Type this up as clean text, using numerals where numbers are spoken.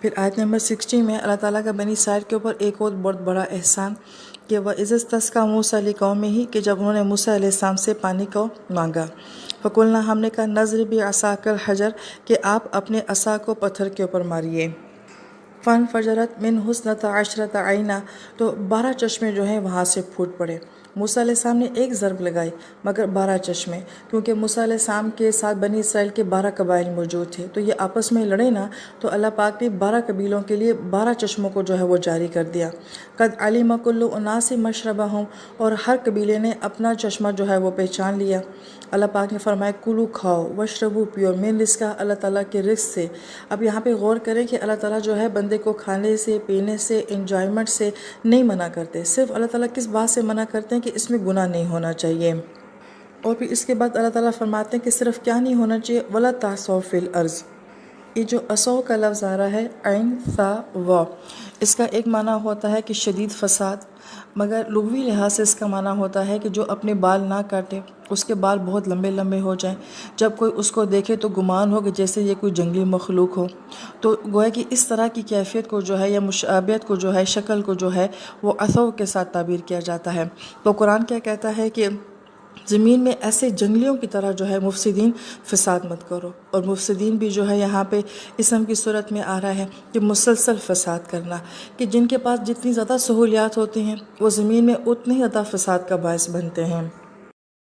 پھر آیت نمبر 60 میں اللہ تعالیٰ کا بنی اسرائیل کے اوپر ایک اور بہت بڑا احسان کہ وَإِذِ اسْتَسْقَىٰ مُوسیٰ لِقَوْمِهِ کہ جب انہوں نے موسیٰ علیہ السلام سے پانی کو مانگا، فَقُلْنَا ہم نے کہا نَضْرِب بِعَصَاكَ الْحَجَرَ کہ آپ اپنے عصا کو پتھر کے اوپر ماریے، فَانْفَجَرَتْ مِنْهُ اثْنَتَا عَشْرَةَ عَيْنًا تو 12 چشمے جو ہیں وہاں سے پھوٹ پڑے۔ موسیٰ علیہ السلام نے ایک ضرب لگائی مگر 12 چشمے، کیونکہ موسیٰ علیہ السلام کے ساتھ بنی اسرائیل کے 12 قبائل موجود تھے، تو یہ آپس میں لڑے نا، تو اللہ پاک نے 12 قبیلوں کے لیے 12 چشموں کو جو ہے وہ جاری کر دیا۔ قد علم کل اناس مشربہم اور ہر قبیلے نے اپنا چشمہ جو ہے وہ پہچان لیا۔ اللہ پاک نے فرمایا کلو کھاؤ وشربو پیو من رزقہ اللہ تعالیٰ کے رزق سے۔ اب یہاں پہ غور کریں کہ اللہ تعالیٰ جو ہے بندے کو کھانے سے، پینے سے، انجوائمنٹ سے نہیں منع کرتے، صرف اللہ تعالیٰ کس بات سے منع کرتے ہیں کہ اس میں گناہ نہیں ہونا چاہیے۔ اور پھر اس کے بعد اللہ تعالیٰ فرماتے ہیں کہ صرف کیا نہیں ہونا چاہیے وَلَا تَعْثَوْا فِي الْأَرْضِ۔ یہ جو عصو کا لفظ آ رہا ہے عین ثا وا، اس کا ایک معنی ہوتا ہے کہ شدید فساد، مگر لغوی لحاظ سے اس کا معنی ہوتا ہے کہ جو اپنے بال نہ کاٹے، اس کے بال بہت لمبے لمبے ہو جائیں، جب کوئی اس کو دیکھے تو گمان ہو کہ جیسے یہ کوئی جنگلی مخلوق ہو، تو گویا کہ اس طرح کی کیفیت کو جو ہے یا مشابہت کو جو ہے، شکل کو جو ہے وہ عصو کے ساتھ تعبیر کیا جاتا ہے۔ تو قرآن کیا کہتا ہے کہ زمین میں ایسے جنگلیوں کی طرح جو ہے مفسدین فساد مت کرو، اور مفسدین بھی جو ہے یہاں پہ اسم کی صورت میں آ رہا ہے کہ مسلسل فساد کرنا، کہ جن کے پاس جتنی زیادہ سہولیات ہوتی ہیں وہ زمین میں اتنے زیادہ فساد کا باعث بنتے ہیں۔